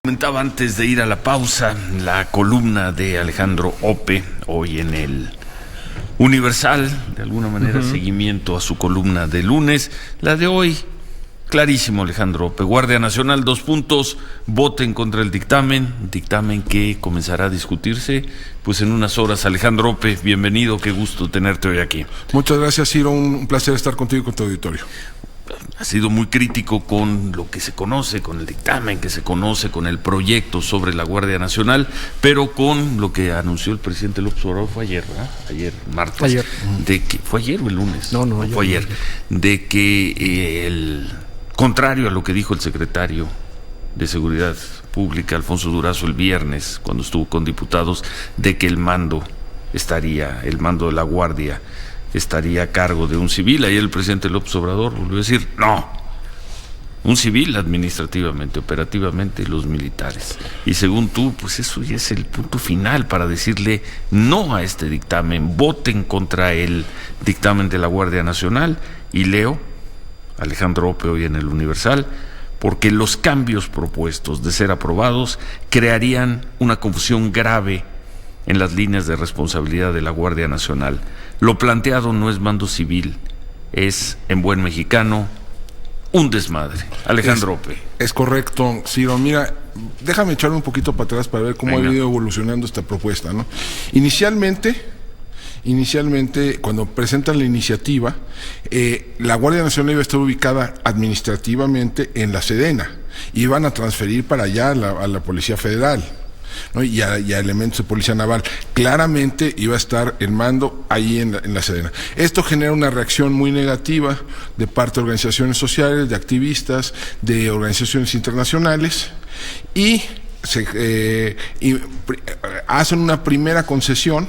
Comentaba antes de ir a la pausa la columna de Alejandro Ope, hoy en el Universal, de alguna manera seguimiento a su columna de lunes. La de hoy, clarísimo, Alejandro Ope, Guardia Nacional, 2 puntos, voten contra el dictamen que comenzará a discutirse pues en unas horas. Alejandro Ope, bienvenido, qué gusto tenerte hoy aquí. Muchas gracias, Ciro, un placer estar contigo y con tu auditorio. Ha sido muy crítico con lo que se conoce, con el dictamen que se conoce, con el proyecto sobre la Guardia Nacional, pero con lo que anunció el presidente López Obrador, fue ayer, ¿verdad? Ayer, martes. Ayer. De que, ¿fue ayer o el lunes? No, fue ayer. De que el contrario a lo que dijo el secretario de Seguridad Pública, Alfonso Durazo, el viernes, cuando estuvo con diputados, de que el mando de la Guardia estaría a cargo de un civil. Ahí el presidente López Obrador volvió a decir, no, un civil administrativamente, operativamente los militares. Y según tú, pues eso ya es el punto final para decirle no a este dictamen, voten contra el dictamen de la Guardia Nacional. Y leo, Alejandro Ope hoy en el Universal, porque los cambios propuestos, de ser aprobados, crearían una confusión grave en las líneas de responsabilidad de la Guardia Nacional. Lo planteado no es mando civil, es, en buen mexicano, un desmadre. Alejandro Ope. Es correcto, Ciro. Mira, déjame echarme un poquito para atrás para ver cómo ha ido evolucionando esta propuesta, ¿no? Inicialmente, cuando presentan la iniciativa, la Guardia Nacional iba a estar ubicada administrativamente en la Sedena. Iban a transferir para allá a la Policía Federal, ¿no? y a elementos de Policía Naval. Claramente iba a estar el mando ahí en la Sedena. Esto genera una reacción muy negativa de parte de organizaciones sociales, de activistas, de organizaciones internacionales, y hacen una primera concesión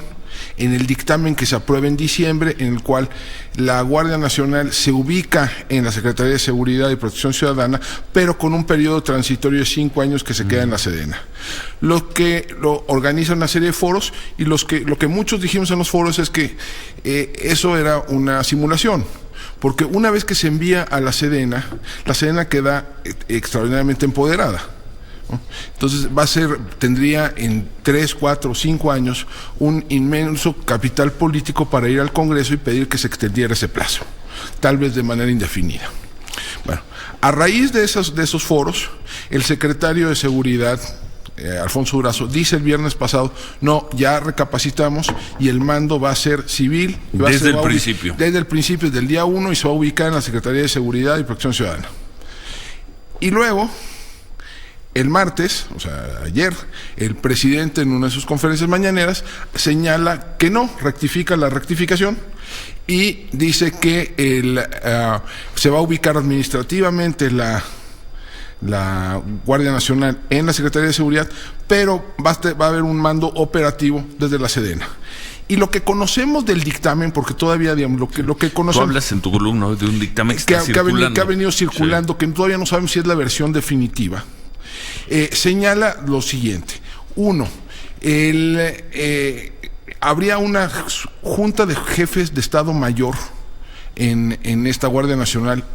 en el dictamen que se aprueba en diciembre, en el cual la Guardia Nacional se ubica en la Secretaría de Seguridad y Protección Ciudadana, pero con un periodo transitorio de 5 años que se queda en la Sedena. Lo organizan una serie de foros, y lo que muchos dijimos en los foros es que eso era una simulación, porque una vez que se envía a la Sedena queda extraordinariamente empoderada. Entonces tendría en 3, 4, 5 años un inmenso capital político para ir al Congreso y pedir que se extendiera ese plazo, tal vez de manera indefinida. Bueno, a raíz de esos foros, el secretario de Seguridad, Alfonso Durazo, dice el viernes pasado, no, ya recapacitamos y el mando va a ser civil. Desde el principio. Desde el principio, desde el día 1, y se va a ubicar en la Secretaría de Seguridad y Protección Ciudadana. Y luego, el martes, o sea, ayer, el presidente en una de sus conferencias mañaneras señala que no, rectifica la rectificación y dice que se va a ubicar administrativamente la Guardia Nacional en la Secretaría de Seguridad, pero va a haber un mando operativo desde la Sedena. Y lo que conocemos del dictamen, porque todavía, digamos, lo que conocemos... Tú hablas en tu columna de un dictamen que ha venido circulando, sí, que todavía no sabemos si es la versión definitiva. Señala lo siguiente: 1, habría una junta de jefes de Estado Mayor en esta Guardia Nacional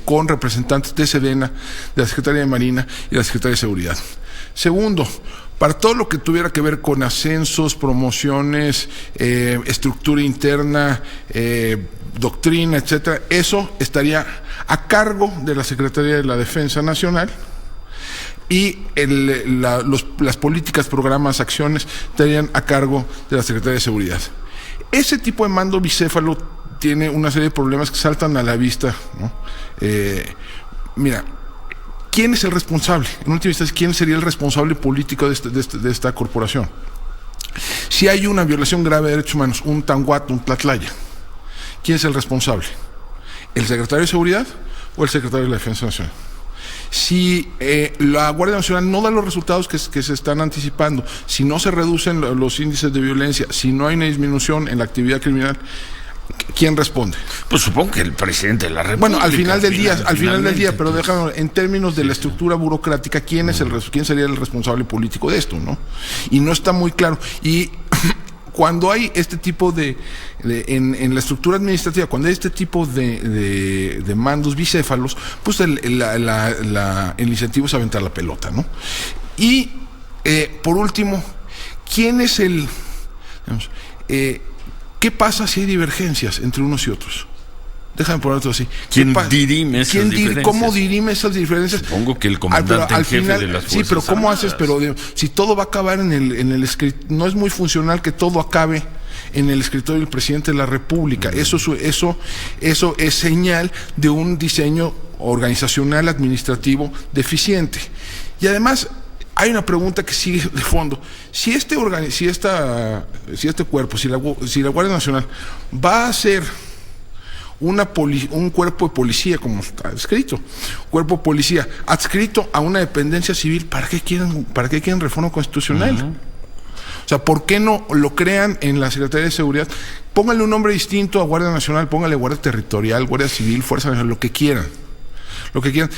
con representantes de Sedena, de la Secretaría de Marina y de la Secretaría de Seguridad. 2, para todo lo que tuviera que ver con ascensos, promociones, estructura interna, doctrina, etcétera, eso estaría a cargo de la Secretaría de la Defensa Nacional. Y las políticas, programas, acciones estarían a cargo de la Secretaría de Seguridad. Ese tipo de mando bicéfalo tiene una serie de problemas que saltan a la vista, ¿no? Mira, ¿quién es el responsable? En última instancia, ¿quién sería el responsable político de esta corporación? Si hay una violación grave de derechos humanos, un Tanguat, un Tlatlaya, ¿quién es el responsable? ¿El secretario de Seguridad o el secretario de la Defensa Nacional? Si la Guardia Nacional no da los resultados que se están anticipando, si no se reducen los índices de violencia, si no hay una disminución en la actividad criminal, ¿quién responde? Pues supongo que el presidente de la República. Bueno, al final del día, pero déjame, en términos de la estructura burocrática, ¿quién sería el responsable político de esto, no? Y no está muy claro. Y cuando hay este tipo en la estructura administrativa, cuando hay este tipo de mandos bicéfalos, pues el incentivo es aventar la pelota, ¿no? Y por último, ¿quién es qué pasa si hay divergencias entre unos y otros? Déjame ponerlo así. ¿Quién dirime esas diferencias? ¿Cómo dirime esas diferencias? Supongo que el comandante en jefe de las Fuerzas Sí, pero ¿cómo Armadas? haces? Pero si todo va a acabar en el escritorio, no es muy funcional que todo acabe en el escritorio del presidente de la República. Eso es señal de un diseño organizacional administrativo deficiente. Y además hay una pregunta que sigue de fondo. Si este cuerpo, si la Guardia Nacional va a ser un cuerpo de policía, como está escrito, cuerpo de policía adscrito a una dependencia civil, ¿para qué quieren reforma constitucional? O sea, ¿por qué no lo crean en la Secretaría de Seguridad? Pónganle un nombre distinto a Guardia Nacional, pónganle Guardia Territorial, Guardia Civil, Fuerza Nacional, lo que quieran,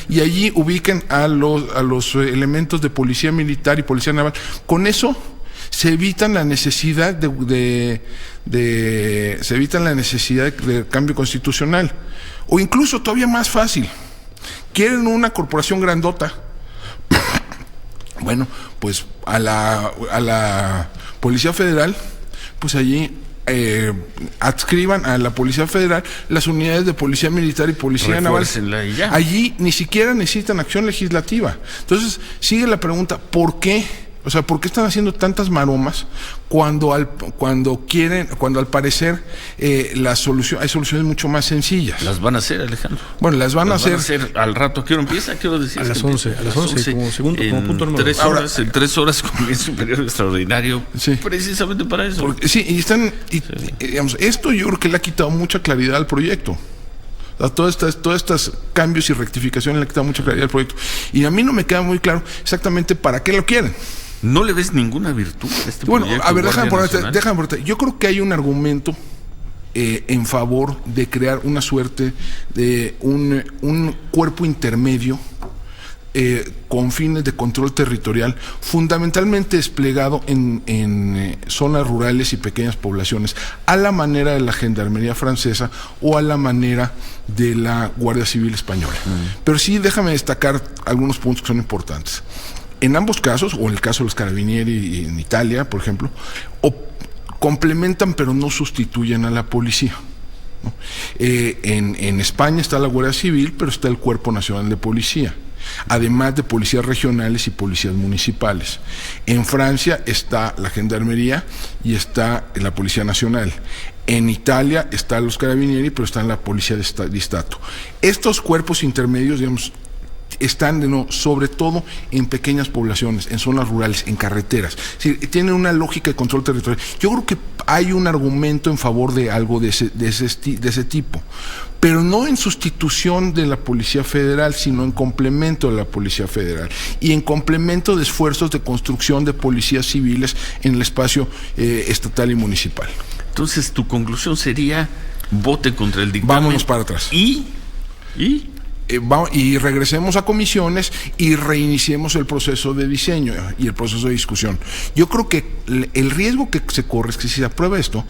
y allí ubiquen a los elementos de policía militar y policía naval. Con eso se evitan la necesidad de cambio constitucional. O incluso todavía más fácil, quieren una corporación grandota. Bueno, pues a la Policía Federal, pues allí adscriban a la Policía Federal las unidades de Policía Militar y Policía Naval. Allí ni siquiera necesitan acción legislativa. Entonces sigue la pregunta, ¿por qué? O sea, ¿por qué están haciendo tantas maromas cuando al parecer hay soluciones mucho más sencillas? Las van a hacer, Alejandro. Bueno, las van a hacer al rato. ¿Qué hora empieza? ¿Qué hora decís? A las 11, como punto número 2. En 3 horas comienza un periodo extraordinario, sí, precisamente para eso. Digamos, esto yo creo que le ha quitado mucha claridad al proyecto. Todos estos cambios y rectificaciones le han quitado mucha claridad al proyecto. Y a mí no me queda muy claro exactamente para qué lo quieren. ¿No le ves ninguna virtud a este proyecto? Bueno, a ver, déjame ponerte. Yo creo que hay un argumento en favor de crear una suerte de un cuerpo intermedio con fines de control territorial, fundamentalmente desplegado en zonas rurales y pequeñas poblaciones, a la manera de la Gendarmería francesa o a la manera de la Guardia Civil española. Pero sí, déjame destacar algunos puntos que son importantes. En ambos casos, o en el caso de los Carabinieri en Italia, por ejemplo, complementan pero no sustituyen a la policía, ¿no? En España está la Guardia Civil, pero está el Cuerpo Nacional de Policía, además de policías regionales y policías municipales. En Francia está la Gendarmería y está la Policía Nacional. En Italia están los Carabinieri, pero está la Policía de Stato. Estos cuerpos intermedios, digamos, están sobre todo en pequeñas poblaciones, en zonas rurales, en carreteras. Es decir, tienen una lógica de control territorial. Yo creo que hay un argumento en favor de algo de ese tipo, pero no en sustitución de la Policía Federal, sino en complemento de la Policía Federal y en complemento de esfuerzos de construcción de policías civiles en el espacio estatal y municipal. Entonces, tu conclusión sería vote contra el dictamen. Vámonos para atrás. Y regresemos a comisiones y reiniciemos el proceso de diseño y el proceso de discusión. Yo creo que el riesgo que se corre es que si se aprueba esto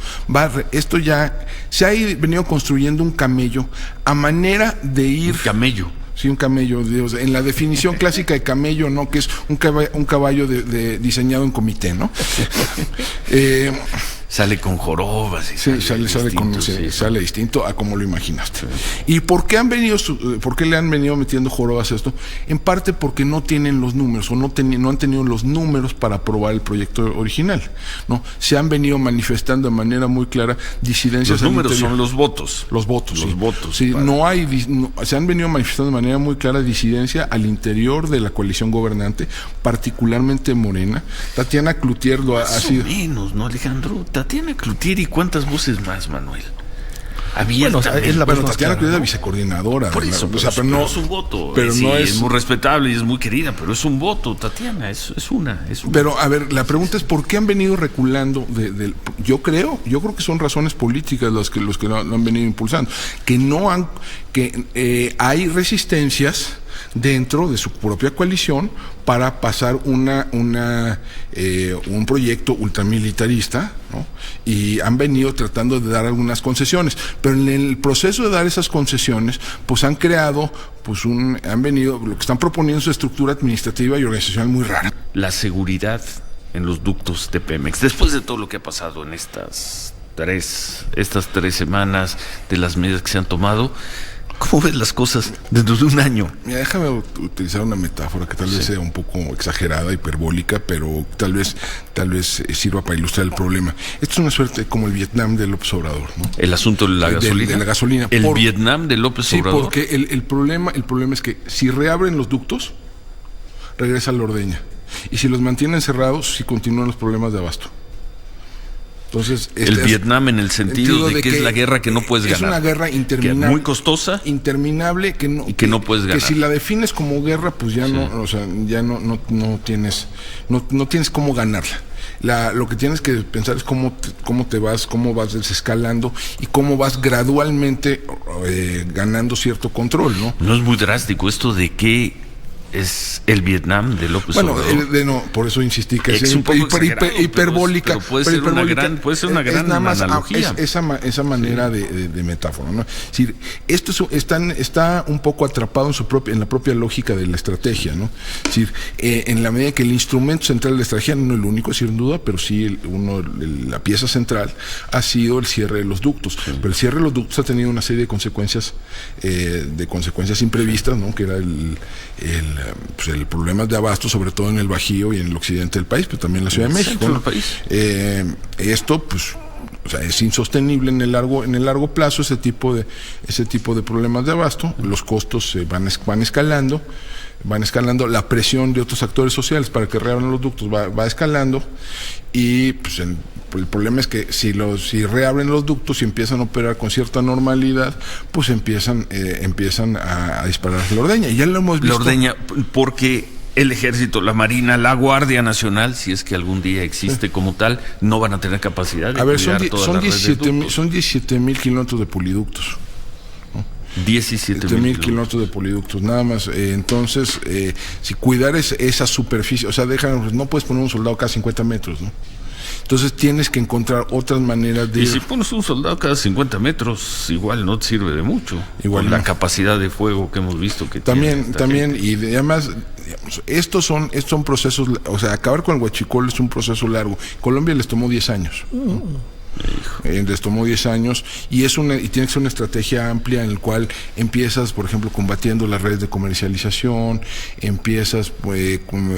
ya se ha venido construyendo un camello a manera de ir... ¿Un camello? Sí, un camello, Dios, en la definición clásica de camello, ¿no? Que es un caballo diseñado en comité, ¿no? Sale con jorobas y sale distinto a como lo imaginaste. Sí. ¿Y por qué le han venido metiendo jorobas a esto? En parte porque no tienen los números o no han tenido los números para aprobar el proyecto original, ¿no? Se han venido manifestando de manera muy clara disidencias. Los números son los votos. Los votos. Los votos. Sí, se han venido manifestando de manera muy clara disidencia al interior de la coalición gobernante, particularmente Morena. Tatiana Cloutier lo ha sido. Menos, ¿no, Alejandro? Tatiana Cloutier, ¿y cuántas voces más, Manuel? Bueno, Tatiana Cloutier es vicecoordinadora. Por eso, pero no es un voto. Pero sí, no es muy respetable y es muy querida, pero es un voto, Tatiana, es una. Pero, a ver, la pregunta es ¿por qué han venido reculando? Yo creo que son razones políticas los que lo han venido impulsando. Que hay resistencias dentro de su propia coalición para pasar un proyecto ultramilitarista, ¿no? Y han venido tratando de dar algunas concesiones, pero en el proceso de dar esas concesiones, pues han creado, lo que están proponiendo es una estructura administrativa y organizacional muy rara. La seguridad en los ductos de Pemex, después de todo lo que ha pasado en estas 3 semanas, de las medidas que se han tomado, ¿cómo ves las cosas dentro de un año? Mira, déjame utilizar una metáfora que tal vez sea un poco exagerada, hiperbólica, pero tal vez sirva para ilustrar el problema. Esto es una suerte como el Vietnam de López Obrador, ¿no? El asunto de la gasolina. De la gasolina. El Vietnam de López Obrador. Sí, porque el problema es que si reabren los ductos, regresa la ordeña. Y si los mantienen cerrados, sí continúan los problemas de abasto. Entonces, el Vietnam en el sentido de que es la guerra que no puedes ganar. Es una guerra interminable. Que muy costosa. Interminable que no puedes ganar. Que si la defines como guerra, pues ya no tienes cómo ganarla. Lo que tienes que pensar es cómo vas desescalando y cómo vas gradualmente ganando cierto control, ¿no? No es muy drástico esto de que es el Vietnam de López Obrador. Por eso insistí que es un poco hiperbólica. Pero puede ser una gran analogía. Esa manera de metáfora, ¿no? Es decir, esto está un poco atrapado en la propia lógica de la estrategia, ¿no? Es decir, en la medida que el instrumento central de la estrategia, no es lo único, sin duda, pero sí la pieza central ha sido el cierre de los ductos. Sí. Pero el cierre de los ductos ha tenido una serie de consecuencias imprevistas, ¿no? Que era el problema de abasto, sobre todo en el Bajío y en el occidente del país, pero también en la Ciudad de México, ¿no? Esto, es insostenible en el largo plazo ese tipo de problemas de abasto. Los costos van escalando, la presión de otros actores sociales para que reabran los ductos va escalando, y pues el problema es que si reabren los ductos y empiezan a operar con cierta normalidad, pues empiezan a disparar la ordeña. Y ya lo hemos visto. La ordeña, porque el Ejército, la Marina, la Guardia Nacional, si es que algún día existe como tal, no van a tener capacidad de cuidar toda la red de ductos. Son 17,000 kilómetros de poliductos. 17,000 kilómetros de poliductos, nada más. Entonces, si cuidar esa superficie, no puedes poner un soldado cada 50 metros, ¿no? Entonces tienes que encontrar otras maneras de... Y si pones un soldado cada 50 metros, igual no te sirve de mucho. Igual con la capacidad de fuego que hemos visto que también, y además, digamos, estos son procesos, acabar con el huachicol es un proceso largo. Colombia les tomó 10 años. Les tomó 10 años y tiene que ser una estrategia amplia en la cual empiezas, por ejemplo, combatiendo las redes de comercialización, empiezas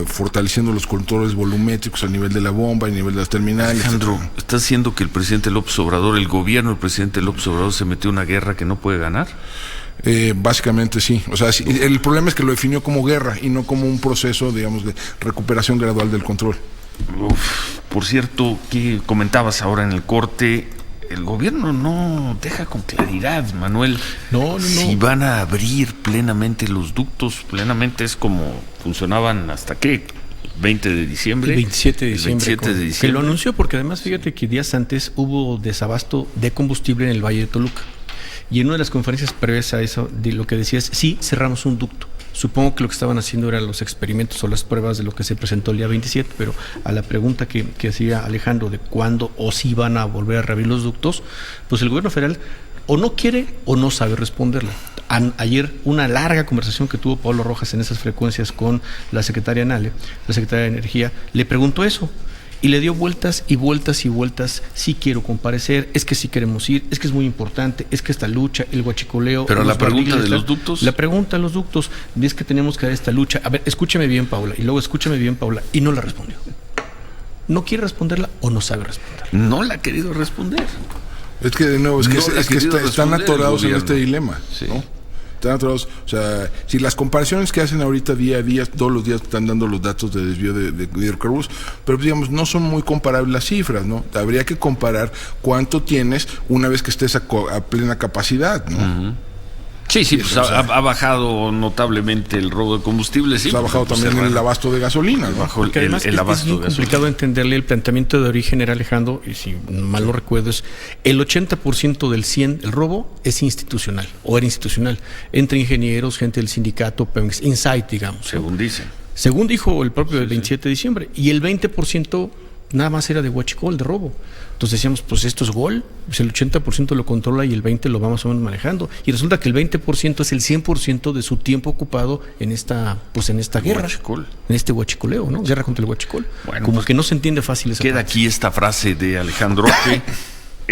fortaleciendo los controles volumétricos a nivel de la bomba, a nivel de las terminales. Alejandro, ¿estás diciendo que el presidente López Obrador, el gobierno del presidente López Obrador se metió en una guerra que no puede ganar? Básicamente sí. El problema es que lo definió como guerra y no como un proceso, digamos, de recuperación gradual del control. Por cierto, ¿qué comentabas ahora en el corte? El gobierno no deja con claridad, Manuel, si van a abrir plenamente los ductos. Plenamente es como funcionaban hasta qué, 20 de diciembre. El 27 de diciembre. 27 de diciembre. Que lo anunció porque además fíjate que días antes hubo desabasto de combustible en el Valle de Toluca. Y en una de las conferencias previas a eso, de lo que decía es, sí, cerramos un ducto. Supongo que lo que estaban haciendo eran los experimentos o las pruebas de lo que se presentó el día 27, pero a la pregunta que hacía Alejandro de cuándo o si van a volver a reabrir los ductos, pues el gobierno federal o no quiere o no sabe responderla. Ayer una larga conversación que tuvo Pablo Rojas en esas frecuencias con la secretaria Nale, la secretaria de Energía, le preguntó eso. Y le dio vueltas y vueltas y vueltas. Sí quiero comparecer, es que sí queremos ir, es que es muy importante, es que esta lucha, el huachicoleo. Pero la pregunta de los ductos. La pregunta de los ductos, es que tenemos que dar esta lucha. A ver, escúchame bien, Paula. Y luego escúchame bien, Paula. Y no la respondió. No quiere responderla o no sabe responderla. No la ha querido responder. Es que de nuevo, están atorados en este dilema, sí. ¿No? Están atorados, si las comparaciones que hacen ahorita día a día, todos los días están dando los datos de desvío de hidrocarburos, pero digamos, no son muy comparables las cifras, ¿no? Habría que comparar cuánto tienes una vez que estés a plena capacidad, ¿no? Uh-huh. Sí, pues ha bajado notablemente el robo de combustible. Sí, ha bajado también el abasto de gasolina, ¿no? Bajó el además abasto es bien de gasolina. complicado entenderle el planteamiento de origen, era Alejandro, y si mal lo recuerdo, es el 80% del 100, el robo es institucional, o era institucional, entre ingenieros, gente del sindicato, Pemex, Insight, digamos. Según dicen. Según dijo el propio 27 de diciembre, y el 20% nada más era de huachicol, de robo. Entonces decíamos, pues esto es gol, pues el 80% lo controla y el 20% lo va más o menos manejando. Y resulta que el 20% es el 100% de su tiempo ocupado en esta guerra. Huachicol. En este huachicoleo, ¿no? Guerra contra el huachicol. Bueno, como pues, que no se entiende fácil esa queda parte. aquí esta frase de Alejandro Ope.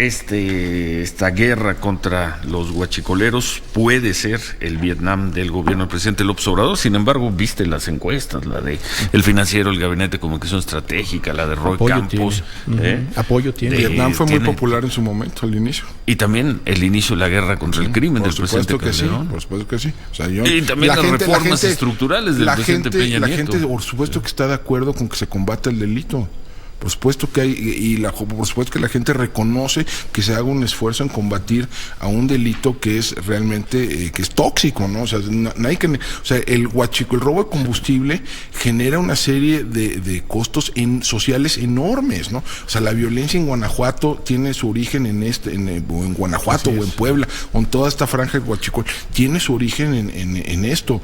Esta guerra contra los huachicoleros puede ser el Vietnam del gobierno del presidente López Obrador. Sin embargo, viste las encuestas, la de El Financiero, el Gabinete de Comunicación Estratégica, la de Roy Apoyo Campos. Apoyo tiene. Vietnam fue muy popular en su momento, al inicio. Y también el inicio de la guerra contra el crimen del presidente Calderón. Por supuesto que sí. O sea, y también las reformas estructurales del presidente Peña Nieto. La gente, por supuesto, que está de acuerdo con que se combata el delito. Por supuesto que por supuesto que la gente reconoce que se haga un esfuerzo en combatir a un delito que es realmente que es tóxico, ¿no? O sea, el robo de combustible genera una serie de costos sociales enormes, ¿no? O sea, la violencia en Guanajuato tiene su origen en Guanajuato o en Puebla, o en toda esta franja de huachicol, tiene su origen en esto.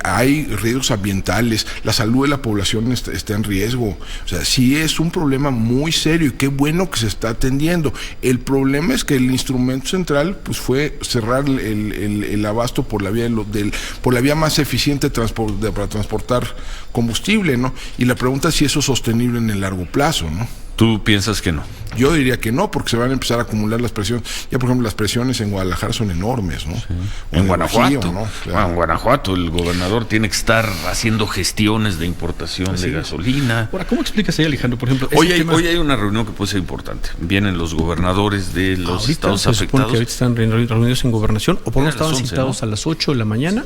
Hay riesgos ambientales, la salud de la población está en riesgo. O sea, sí es un problema muy serio y qué bueno que se está atendiendo. El problema es que el instrumento central pues fue cerrar el abasto por la vía más eficiente para transportar combustible, ¿no? Y la pregunta es si eso es sostenible en el largo plazo, ¿no? ¿Tú piensas que no? Yo diría que no, porque se van a empezar a acumular las presiones. Ya, por ejemplo, las presiones en Guadalajara son enormes, ¿no? Sí. En Guanajuato. Bajío, ¿no? En Guanajuato, el gobernador tiene que estar haciendo gestiones de importación de gasolina. Ahora, ¿cómo explicas ahí, Alejandro? Por ejemplo, hoy hay una reunión que puede ser importante. Vienen los gobernadores de los estados afectados. Que ahorita están reunidos en gobernación, o por lo menos estaban citados, ¿no?, a las 8 de la mañana.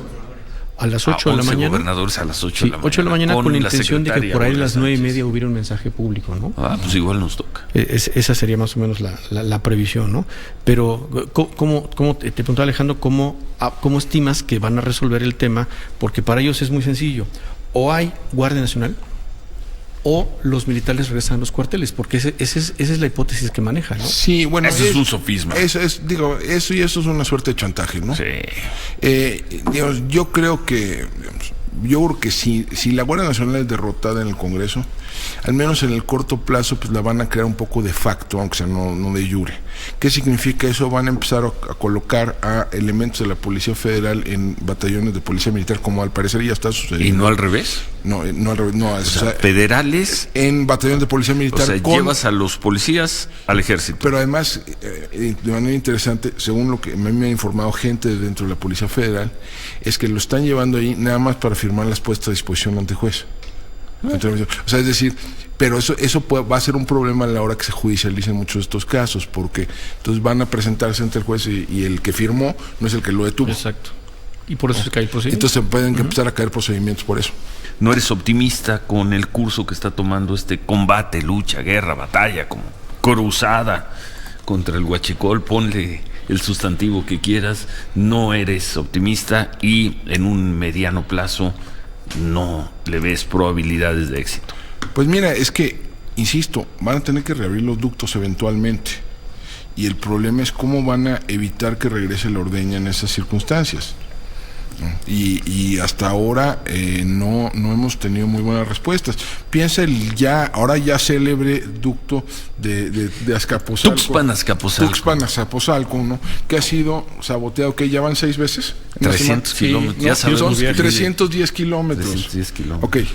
A las 8 de la mañana. Gobernadores a las 8 de la mañana. 8 de la mañana con la intención de que por ahí a las 9:30 hubiera un mensaje público, ¿no? Pues igual nos toca. Esa sería más o menos la previsión, ¿no? Pero, ¿cómo te preguntaba Alejandro, cómo estimas que van a resolver el tema? Porque para ellos es muy sencillo. O hay Guardia Nacional, o los militares regresan a los cuarteles, porque esa es la hipótesis que maneja, ¿no? Sí, bueno, eso es un sofisma. Eso es una suerte de chantaje, ¿no? Sí. Yo creo que si la Guardia Nacional es derrotada en el Congreso, al menos en el corto plazo, pues la van a crear un poco de facto, aunque sea no de jure. ¿Qué significa eso? Van a empezar a colocar a elementos de la Policía Federal en batallones de Policía Militar, como al parecer ya está sucediendo. ¿Y no al revés? No al revés. No, o sea, federales en batallones de Policía Militar. O sea, llevas a los policías al ejército. Pero además, de manera interesante, según lo que a mí me ha informado gente dentro de la Policía Federal, es que lo están llevando ahí nada más para firmar las puestas a disposición ante juez. O sea, es decir, pero eso va a ser un problema a la hora que se judicialicen muchos de estos casos, porque entonces van a presentarse ante el juez y el que firmó no es el que lo detuvo. Exacto. Y por eso se cae el procedimiento. Entonces pueden empezar a caer procedimientos por eso. ¿No eres optimista con el curso que está tomando este combate, lucha, guerra, batalla, como cruzada contra el huachicol? Ponle el sustantivo que quieras. No eres optimista y en un mediano plazo no le ves probabilidades de éxito. Pues mira, es que, insisto, van a tener que reabrir los ductos eventualmente. Y el problema es cómo van a evitar que regrese la ordeña en esas circunstancias. Y hasta ahora no hemos tenido muy buenas respuestas. Piensa ahora ya célebre ducto de Azcapotzalco. Tuxpan Azcapotzalco, ¿no? Que ha sido saboteado, que ya van 6 veces. 300 kilómetros. Sí, ya sabemos, 310 kilómetros. 310 kilómetros. Ok,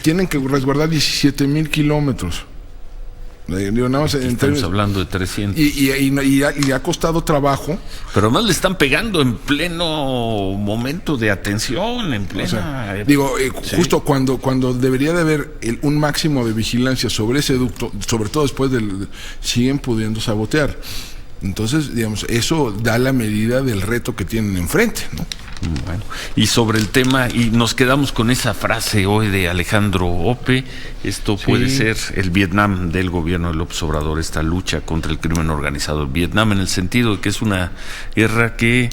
tienen que resguardar 17,000 kilómetros. Estamos hablando de 300. Y ha costado trabajo. Pero además le están pegando en pleno momento de atención, en plena... Justo cuando debería de haber un máximo de vigilancia sobre ese ducto, sobre todo después siguen pudiendo sabotear. Entonces, digamos, eso da la medida del reto que tienen enfrente, ¿no? Bueno, y sobre el tema, y nos quedamos con esa frase hoy de Alejandro Ope, esto puede ser el Vietnam del gobierno de López Obrador, esta lucha contra el crimen organizado. El Vietnam en el sentido de que es una guerra que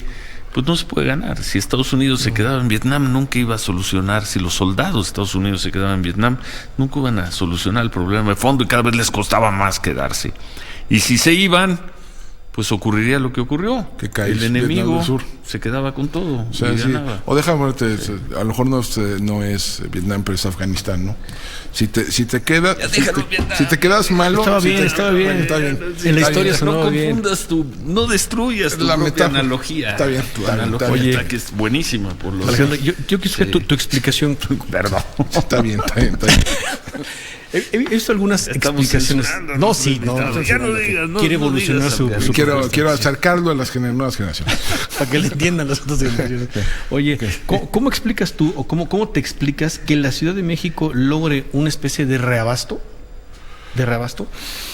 pues no se puede ganar. Si Estados Unidos se quedaba en Vietnam, nunca iba a solucionar. Si los soldados de Estados Unidos se quedaban en Vietnam, nunca iban a solucionar el problema de fondo y cada vez les costaba más quedarse. Y si se iban, pues ocurriría lo que ocurrió. Que cae el enemigo se quedaba con todo. O sea, sí. O déjame verte, a lo mejor no es Vietnam, pero es Afganistán, ¿no? Si te quedas, si te quedas malo, estaba bien. En la historia no confundas no destruyas tu propia analogía. Está bien, tu analogía. Oye, que es buenísima por los. Alejandro, yo quisiera tu explicación. Perdón. Está bien. He visto algunas explicaciones. No. Ya no digas, quiere evolucionar su quiero acercarlo a las nuevas generaciones. Para que le entiendan las otras generaciones. Oye, ¿cómo explicas tú o cómo te explicas que la Ciudad de México logre una especie de reabasto,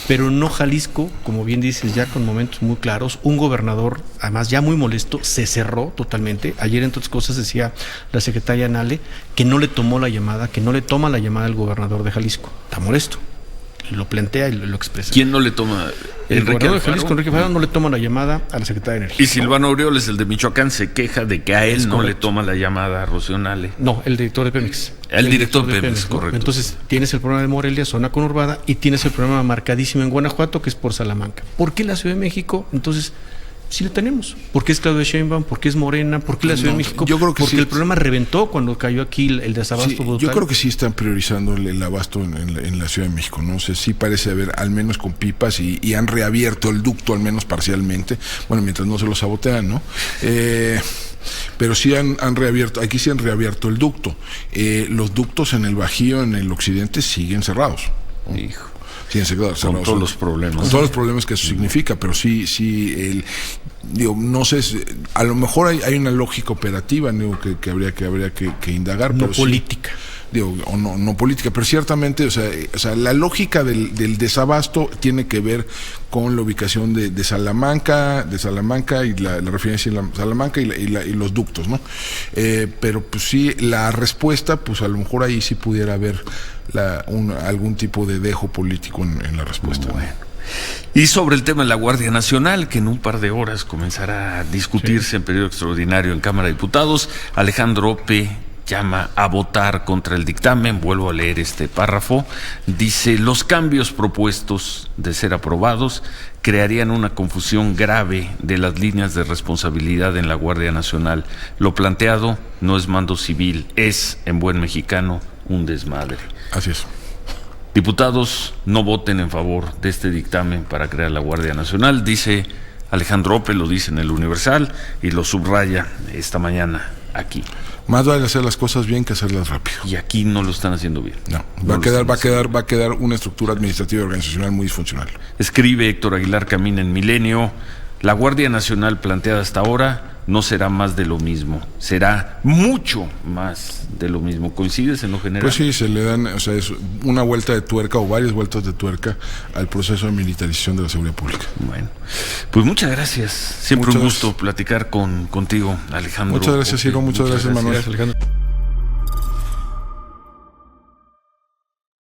pero no Jalisco, como bien dices, ya con momentos muy claros? Un gobernador, además ya muy molesto, se cerró totalmente. Ayer, entre otras cosas, decía la secretaria Nale que no le toma la llamada al gobernador de Jalisco. Está molesto. Lo plantea y lo expresa. ¿Quién no le toma? El gobernador de Jalisco, Enrique Alfaro, no le toma la llamada a la secretaria de Energía. Y Silvano Aureoles, el de Michoacán, se queja de que a él no le toma la llamada a Rocío Nale. No, el director de Pemex. El director de Pemex, correcto. ¿No? Entonces, tienes el problema de Morelia, zona conurbada, y tienes el problema marcadísimo en Guanajuato, que es por Salamanca. ¿Por qué la Ciudad de México? Entonces, sí lo tenemos. ¿Por qué es Claudia Sheinbaum? ¿Por qué es Morena? ¿Por qué la Ciudad de México? Yo creo que porque sí, el problema reventó cuando cayó aquí el desabasto brutal. Yo creo que sí están priorizando el abasto en la Ciudad de México, ¿no? O sea, sí parece haber, al menos con pipas, y han reabierto el ducto, al menos parcialmente. Bueno, mientras no se lo sabotean, ¿no? Pero sí han reabierto, aquí sí han reabierto el ducto. Los ductos en el Bajío, en el occidente, siguen cerrados, ¿no? Hijo. Con todos los problemas. Con todos los problemas que eso significa, pero no sé, a lo mejor hay una lógica operativa, que habría que indagar. No pero política. No política, pero ciertamente, o sea, la lógica del desabasto tiene que ver con la ubicación de Salamanca y la refinería en Salamanca y los ductos, ¿no? Pero pues sí, la respuesta, pues a lo mejor ahí sí pudiera haber algún tipo de dejo político en la respuesta. Bueno. Y sobre el tema de la Guardia Nacional, que en un par de horas comenzará a discutirse en periodo extraordinario en Cámara de Diputados, Alejandro Ope llama a votar contra el dictamen. Vuelvo a leer este párrafo. Dice: los cambios propuestos, de ser aprobados, crearían una confusión grave de las líneas de responsabilidad en la Guardia Nacional. Lo planteado no es mando civil, es, en buen mexicano, un desmadre. Así es. Diputados, no voten en favor de este dictamen para crear la Guardia Nacional, dice Alejandro Ope, lo dice en el Universal y lo subraya esta mañana aquí. Más vale hacer las cosas bien que hacerlas rápido. Y aquí no lo están haciendo bien. No, va a quedar una estructura administrativa y organizacional muy disfuncional. Escribe Héctor Aguilar Camín en Milenio: la Guardia Nacional planteada hasta ahora no será más de lo mismo, será mucho más de lo mismo. ¿Coincides en lo general? Pues sí, se le dan, o sea, es una vuelta de tuerca o varias vueltas de tuerca al proceso de militarización de la seguridad pública. Bueno, pues muchas gracias. Siempre un gusto platicar contigo, Alejandro. Muchas gracias, Ciro. Muchas gracias, Manuel. Gracias, Alejandro.